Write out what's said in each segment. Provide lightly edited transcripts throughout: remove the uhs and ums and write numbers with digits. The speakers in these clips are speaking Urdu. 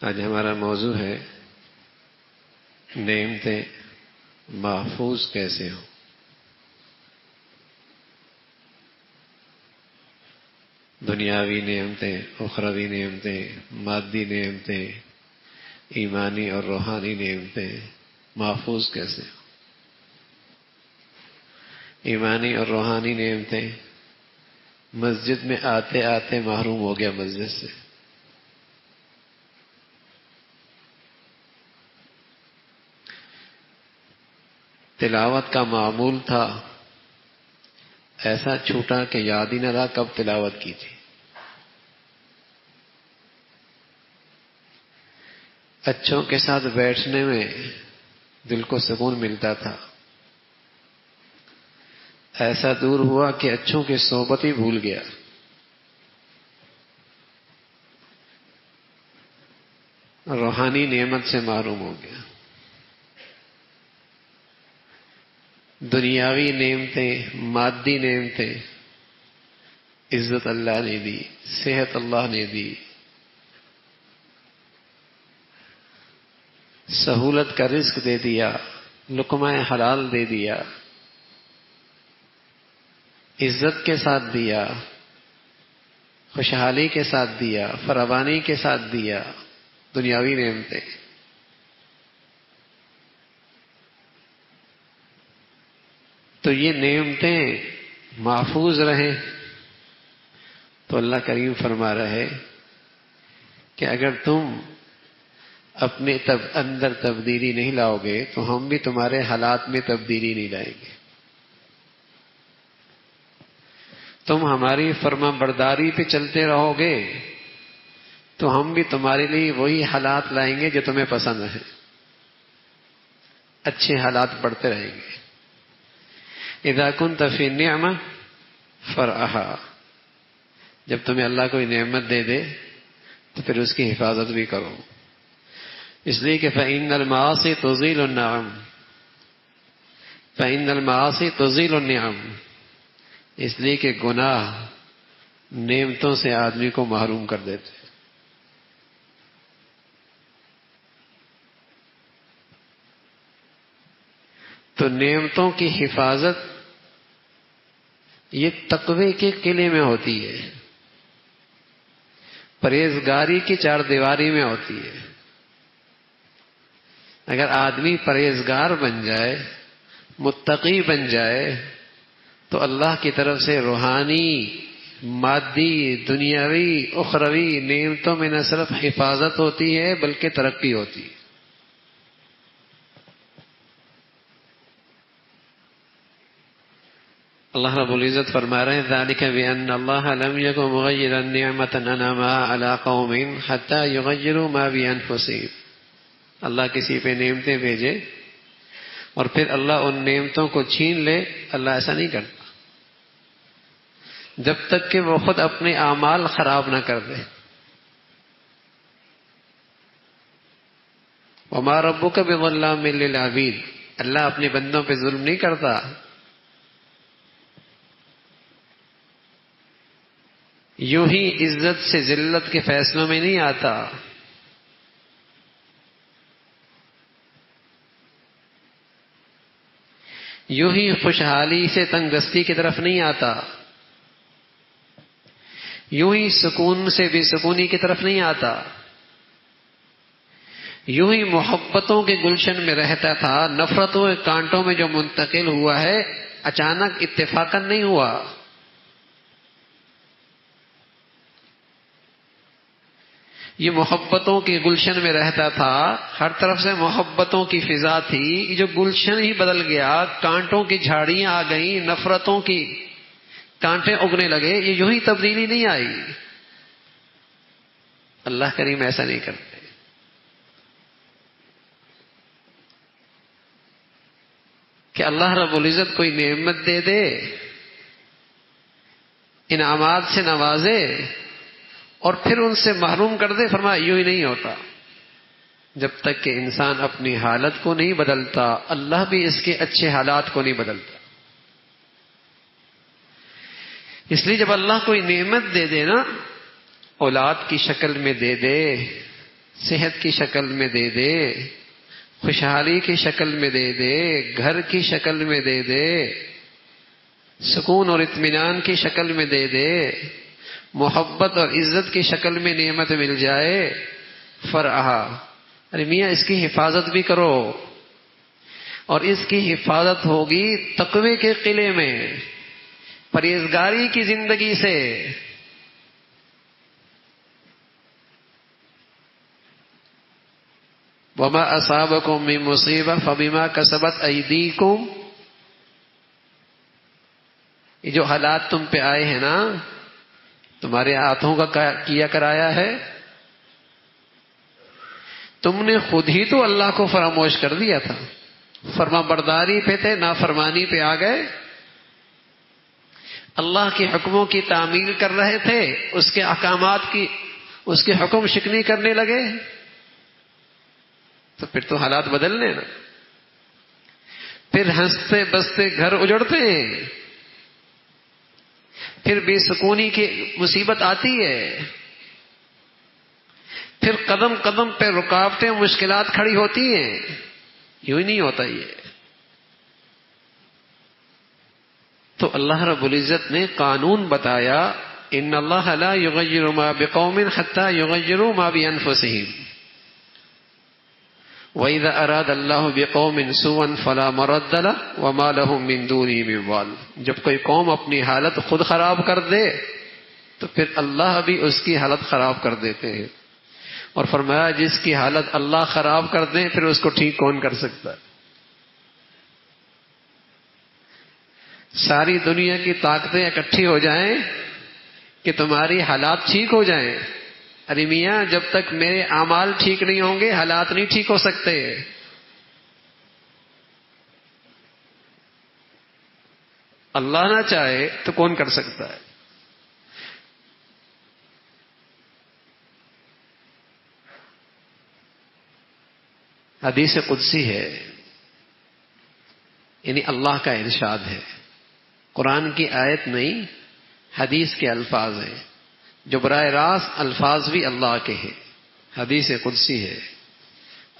آج ہمارا موضوع ہے نعمتیں محفوظ کیسے ہوں۔ دنیاوی نعمتیں، اخروی نعمتیں، مادی نعمتیں، ایمانی اور روحانی نعمتیں محفوظ کیسے ہوں۔ ایمانی اور روحانی نعمتیں، مسجد میں آتے آتے محروم ہو گیا مسجد سے، تلاوت کا معمول تھا، ایسا چھوٹا کہ یاد ہی نہ رہا کب تلاوت کی تھی۔ اچھوں کے ساتھ بیٹھنے میں دل کو سکون ملتا تھا، ایسا دور ہوا کہ اچھوں کی صحبت ہی بھول گیا۔ روحانی نعمت سے محروم ہو گیا۔ دنیاوی نعمتیں، مادی نعمتیں، عزت اللہ نے دی، صحت اللہ نے دی، سہولت کا رزق دے دیا، لقمہ حلال دے دیا، عزت کے ساتھ دیا، خوشحالی کے ساتھ دیا، فراوانی کے ساتھ دیا، دنیاوی نعمتیں۔ تو یہ نعمتیں محفوظ رہیں تو اللہ کریم فرما رہے کہ اگر تم اپنے اندر تبدیلی نہیں لاؤ گے تو ہم بھی تمہارے حالات میں تبدیلی نہیں لائیں گے۔ تم ہماری فرما برداری پہ چلتے رہو گے تو ہم بھی تمہارے لیے وہی حالات لائیں گے جو تمہیں پسند ہیں، اچھے حالات بڑھتے رہیں گے۔ اذا كنت في النعمة فرعها، جب تمہیں اللہ کوئی نعمت دے دے تو پھر اس کی حفاظت بھی کرو، اس لیے کہ فإن المعاصي تزيل النعم، فإن المعاصي تزيل النعم، اس لیے کہ گناہ نعمتوں سے آدمی کو محروم کر دیتے۔ تو نعمتوں کی حفاظت یہ تقوی کے قلعے میں ہوتی ہے، پرہیزگاری کی چار دیواری میں ہوتی ہے۔ اگر آدمی پرہیزگار بن جائے، متقی بن جائے تو اللہ کی طرف سے روحانی، مادی، دنیاوی، اخروی نعمتوں میں نہ صرف حفاظت ہوتی ہے بلکہ ترقی ہوتی ہے۔ اللہ رب العزت فرما رہے ہیں ذالک بأن اللہ لم یکن مغیرا نعمۃ انعمها علی قوم حتی یغیروا ما بانفسہم۔ اللہ کسی پہ نعمتیں بھیجے اور پھر اللہ ان نعمتوں کو چھین لے، اللہ ایسا نہیں کرتا جب تک کہ وہ خود اپنے اعمال خراب نہ کر دے۔ وما ربک بظلام للعبید، اللہ اپنے بندوں پہ ظلم نہیں کرتا۔ یوں ہی عزت سے ذلت کے فیصلوں میں نہیں آتا، یوں ہی خوشحالی سے تنگ دستی کی طرف نہیں آتا، یوں ہی سکون سے بے سکونی کی طرف نہیں آتا، یوں ہی محبتوں کے گلشن میں رہتا تھا، نفرتوں کے کانٹوں میں جو منتقل ہوا ہے اچانک اتفاقاً نہیں ہوا۔ یہ محبتوں کے گلشن میں رہتا تھا، ہر طرف سے محبتوں کی فضا تھی، یہ جو گلشن ہی بدل گیا، کانٹوں کی جھاڑیاں آ گئیں، نفرتوں کی کانٹے اگنے لگے، یہ یوں ہی تبدیلی نہیں آئی۔ اللہ کریم ایسا نہیں کرتے۔ کہ اللہ رب العزت کوئی نعمت دے دے، انعامات سے نوازے اور پھر ان سے محروم کر دے، فرمایا یوں ہی نہیں ہوتا۔ جب تک کہ انسان اپنی حالت کو نہیں بدلتا، اللہ بھی اس کے اچھے حالات کو نہیں بدلتا۔ اس لیے جب اللہ کوئی نعمت دے دے نا، اولاد کی شکل میں دے دے، صحت کی شکل میں دے دے، خوشحالی کی شکل میں دے دے، گھر کی شکل میں دے دے، سکون اور اطمینان کی شکل میں دے دے، محبت اور عزت کی شکل میں نعمت مل جائے، فرعہا، ارے میاں اس کی حفاظت بھی کرو، اور اس کی حفاظت ہوگی تقوی کے قلعے میں، پرہیزگاری کی زندگی سے۔ وما اصابکم من مصیبہ فبما کسبت ایدیکم، یہ جو حالات تم پہ آئے ہیں نا، تمہارے ہاتھوں کا کیا کرایا ہے، تم نے خود ہی تو اللہ کو فراموش کر دیا تھا، فرما برداری پہ تھے، نافرمانی پہ آ گئے، اللہ کے حکموں کی تعمیل کر رہے تھے، اس کے احکامات کی، اس کے حکم شکنی کرنے لگے، تو پھر تو حالات بدلنے نا، پھر ہنستے بستے گھر اجڑتے ہیں، پھر بے سکونی کی مصیبت آتی ہے، پھر قدم قدم پہ رکاوٹیں مشکلات کھڑی ہوتی ہیں، یوں ہی نہیں ہوتا یہ۔ تو اللہ رب العزت نے قانون بتایا، ان اللہ لا یغیر ما بقوم حتی یغیروا ما بانفسہم، وَإِذَا أَرَادَ اللَّهُ بِقَوْمٍ سُوءًا فَلَا مَرَدَّ لَهُ وَمَا لَهُم مِّن دُونِهِ مِن وَالٍ، جب کوئی قوم اپنی حالت خود خراب کر دے تو پھر اللہ بھی اس کی حالت خراب کر دیتے ہیں، اور فرمایا جس کی حالت اللہ خراب کر دیں پھر اس کو ٹھیک کون کر سکتا ہے؟ ساری دنیا کی طاقتیں اکٹھی ہو جائیں کہ تمہاری حالات ٹھیک ہو جائیں، ارے میاں جب تک میرے اعمال ٹھیک نہیں ہوں گے حالات نہیں ٹھیک ہو سکتے۔ اللہ نہ چاہے تو کون کر سکتا ہے؟ حدیث قدسی ہے، یعنی اللہ کا ارشاد ہے، قرآن کی آیت نہیں، حدیث کے الفاظ ہیں، جو براہ راست الفاظ بھی اللہ کے ہیں، حدیث قدسی ہے۔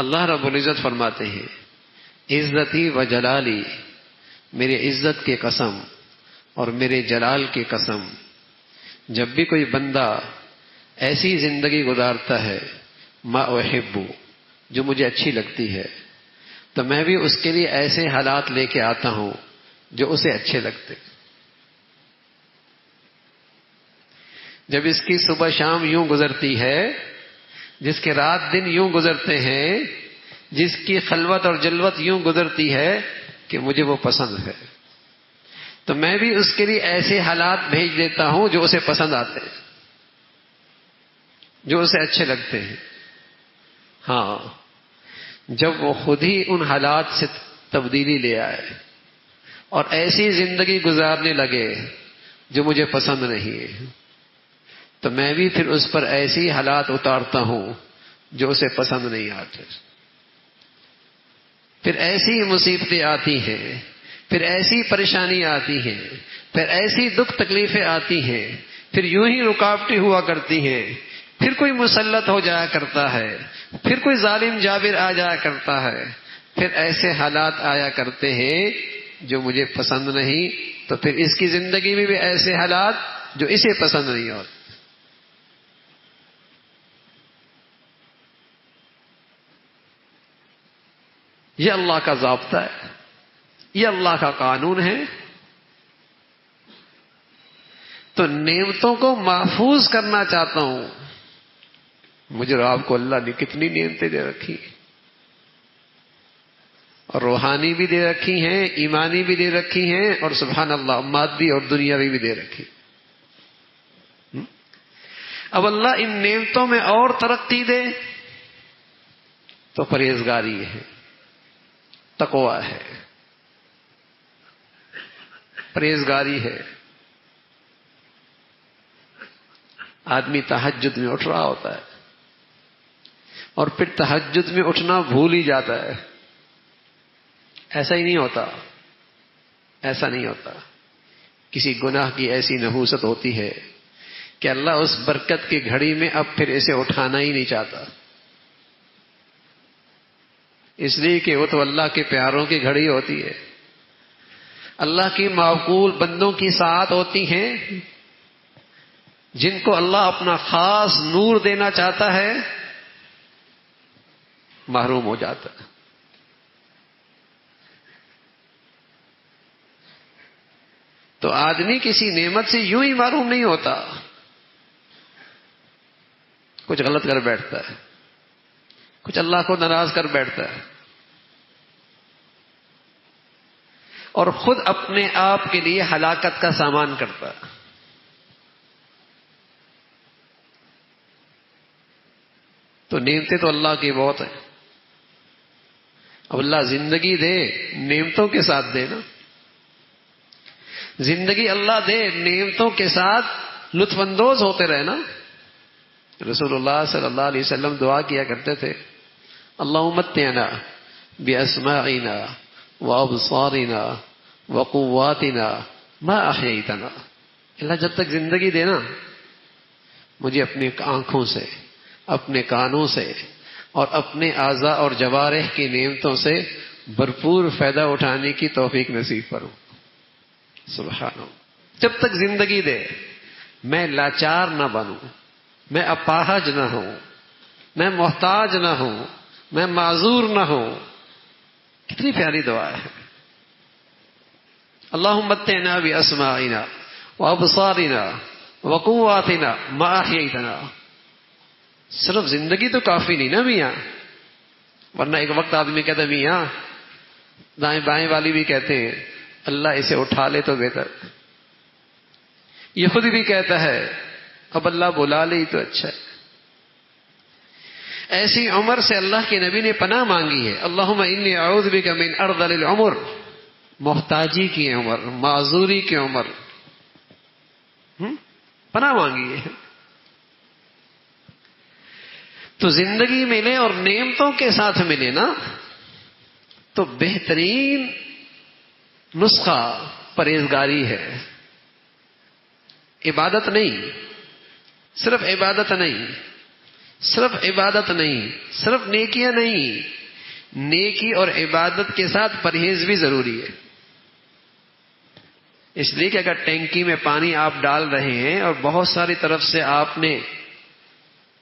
اللہ رب العزت فرماتے ہیں، عزتی و جلالی، میرے عزت کی قسم اور میرے جلال کی قسم، جب بھی کوئی بندہ ایسی زندگی گزارتا ہے ما احب، جو مجھے اچھی لگتی ہے، تو میں بھی اس کے لیے ایسے حالات لے کے آتا ہوں جو اسے اچھے لگتے۔ جب اس کی صبح شام یوں گزرتی ہے، جس کے رات دن یوں گزرتے ہیں، جس کی خلوت اور جلوت یوں گزرتی ہے کہ مجھے وہ پسند ہے، تو میں بھی اس کے لیے ایسے حالات بھیج دیتا ہوں جو اسے پسند آتے ہیں، جو اسے اچھے لگتے ہیں۔ ہاں، جب وہ خود ہی ان حالات سے تبدیلی لے آئے اور ایسی زندگی گزارنے لگے جو مجھے پسند نہیں ہے، تو میں بھی پھر اس پر ایسی حالات اتارتا ہوں جو اسے پسند نہیں آتے۔ پھر ایسی مصیبتیں آتی ہیں، پھر ایسی پریشانی آتی ہیں، پھر ایسی دکھ تکلیفیں آتی ہیں، پھر یوں ہی رکاوٹیں ہوا کرتی ہیں، پھر کوئی مسلط ہو جایا کرتا ہے، پھر کوئی ظالم جابر آ جایا کرتا ہے، پھر ایسے حالات آیا کرتے ہیں جو مجھے پسند نہیں، تو پھر اس کی زندگی میں بھی ایسے حالات جو اسے پسند نہیں ہوتے۔ یہ اللہ کا ضابطہ ہے، یہ اللہ کا قانون ہے۔ تو نعمتوں کو محفوظ کرنا چاہتا ہوں، مجھے اور آپ کو اللہ نے کتنی نعمتیں دے رکھی، اور روحانی بھی دے رکھی ہیں، ایمانی بھی دے رکھی ہیں، اور سبحان اللہ مادی اور دنیاوی بھی دے رکھی۔ اب اللہ ان نعمتوں میں اور ترقی دے تو پرہیزگاری ہے، تقویٰ ہے، پرہیزگاری ہے۔ آدمی تہجد میں اٹھ رہا ہوتا ہے اور پھر تہجد میں اٹھنا بھول ہی جاتا ہے، ایسا ہی نہیں ہوتا، ایسا نہیں ہوتا۔ کسی گناہ کی ایسی نحوست ہوتی ہے کہ اللہ اس برکت کی گھڑی میں اب پھر اسے اٹھانا ہی نہیں چاہتا، اس لیے کہ وہ تو اللہ کے پیاروں کی گھڑی ہوتی ہے، اللہ کی معقول بندوں کی ساتھ ہوتی ہیں، جن کو اللہ اپنا خاص نور دینا چاہتا ہے محروم ہو جاتا ہے۔ تو آدمی کسی نعمت سے یوں ہی محروم نہیں ہوتا، کچھ غلط کر بیٹھتا ہے، کچھ اللہ کو ناراض کر بیٹھتا ہے، اور خود اپنے آپ کے لیے ہلاکت کا سامان کرتا ہے۔ تو نعمتیں تو اللہ کی بہت ہیں، اب اللہ زندگی دے نعمتوں کے ساتھ دے نا، زندگی اللہ دے نعمتوں کے ساتھ لطف اندوز ہوتے رہے نا۔ رسول اللہ صلی اللہ علیہ وسلم دعا کیا کرتے تھے، اللہم متعنا باسماعنا وابصارنا وقواتنا ما احییتنا، اللہ جب تک زندگی دینا مجھے اپنی آنکھوں سے، اپنے کانوں سے اور اپنے اعضاء اور جوارح کی نعمتوں سے بھرپور فائدہ اٹھانے کی توفیق نصیب کرو۔ سبحان اللہ، جب تک زندگی دے میں لاچار نہ بنوں، میں اپاہج نہ ہوں، میں محتاج نہ ہوں، میں معذور نہ ہوں۔ کتنی پیاری دعا ہے، اللہم متعنا باسماعنا وابصارنا وقواتنا ما احییتنا۔ صرف زندگی تو کافی نہیں نا میاں، ورنہ ایک وقت آدمی کہتا ہے میاں، دائیں بائیں والی بھی کہتے ہیں اللہ اسے اٹھا لے تو بہتر، یہ خود بھی کہتا ہے اب اللہ بلا لے تو اچھا ہے۔ ایسی عمر سے اللہ کے نبی نے پناہ مانگی ہے، اللہم انی اعوذ بک من ارذل العمر، محتاجی کی عمر، معذوری کی عمر، پناہ مانگی ہے۔ تو زندگی ملے اور نعمتوں کے ساتھ ملے نا، تو بہترین نسخہ پرہیزگاری ہے، عبادت نہیں، صرف عبادت نہیں، صرف عبادت نہیں، صرف نیکیاں نہیں، نیکی اور عبادت کے ساتھ پرہیز بھی ضروری ہے۔ اس لیے کہ اگر ٹینکی میں پانی آپ ڈال رہے ہیں اور بہت ساری طرف سے آپ نے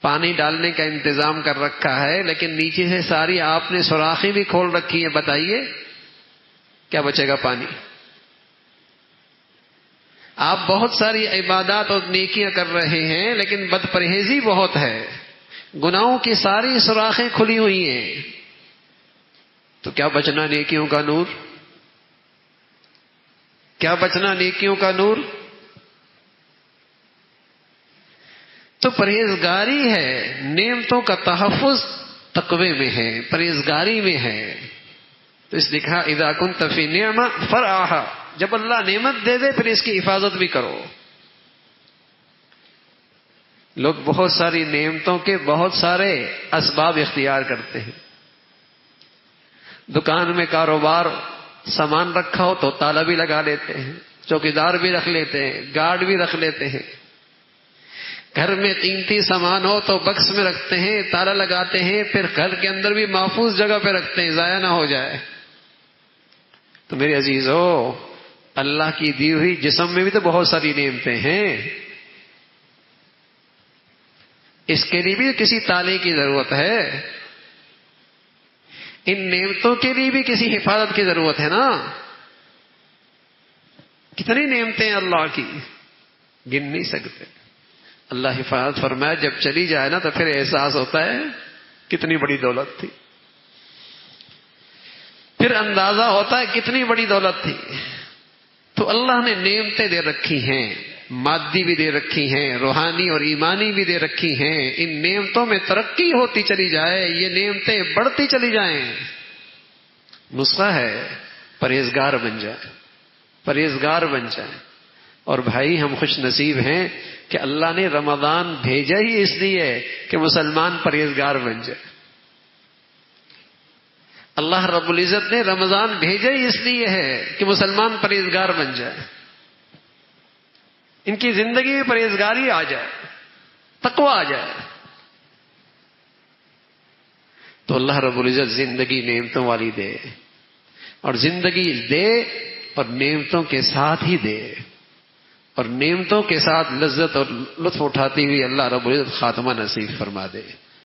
پانی ڈالنے کا انتظام کر رکھا ہے، لیکن نیچے سے ساری آپ نے سوراخیں بھی کھول رکھی ہیں، بتائیے کیا بچے گا پانی؟ آپ بہت ساری عبادات اور نیکیاں کر رہے ہیں لیکن بد پرہیزی بہت ہے، گناہوں کی ساری سوراخیں کھلی ہوئی ہیں، تو کیا بچنا نیکیوں کا نور؟ کیا بچنا نیکیوں کا نور؟ تو پرہیزگاری ہے، نعمتوں کا تحفظ تقوی میں ہے، پرہیزگاری میں ہے۔ تو اس لکھا اذا کنت فی نعمہ فرعھا، جب اللہ نعمت دے دے پھر اس کی حفاظت بھی کرو۔ لوگ بہت ساری نعمتوں کے بہت سارے اسباب اختیار کرتے ہیں، دکان میں کاروبار سامان رکھا ہو تو تالا بھی لگا لیتے ہیں، چوکیدار بھی رکھ لیتے ہیں، گارڈ بھی رکھ لیتے ہیں، گھر میں قیمتی سامان ہو تو بکس میں رکھتے ہیں، تالا لگاتے ہیں، پھر گھر کے اندر بھی محفوظ جگہ پہ رکھتے ہیں ضائع نہ ہو جائے۔ تو میرے عزیزو، اللہ کی دی ہوئی جسم میں بھی تو بہت ساری نعمتیں ہیں، اس کے لیے بھی کسی تالے کی ضرورت ہے، ان نعمتوں کے لیے بھی کسی حفاظت کی ضرورت ہے نا۔ کتنی نعمتیں ہیں اللہ کی، گن نہیں سکتے۔ اللہ حفاظت فرمایا جب چلی جائے نا تو پھر احساس ہوتا ہے کتنی بڑی دولت تھی، پھر اندازہ ہوتا ہے کتنی بڑی دولت تھی۔ تو اللہ نے نعمتیں دے رکھی ہیں، مادی بھی دے رکھی ہیں، روحانی اور ایمانی بھی دے رکھی ہیں، ان نعمتوں میں ترقی ہوتی چلی جائے، یہ نعمتیں بڑھتی چلی جائیں۔ نسخہ ہے پرہیزگار بن جائے، پرہیزگار بن جائے۔ اور بھائی ہم خوش نصیب ہیں کہ اللہ نے رمضان بھیجا ہی اس لیے کہ مسلمان پرہیزگار بن جائے۔ اللہ رب العزت نے رمضان بھیجا ہی اس لیے ہے کہ مسلمان پرہیزگار بن جائے، ان کی زندگی میں پرہیزگاری آ جائے، تقویٰ آ جائے۔ تو اللہ رب العزت زندگی نعمتوں والی دے، اور زندگی دے اور نعمتوں کے ساتھ ہی دے، اور نعمتوں کے ساتھ لذت اور لطف اٹھاتی ہوئی اللہ رب العزت خاتمہ نصیب فرما دے۔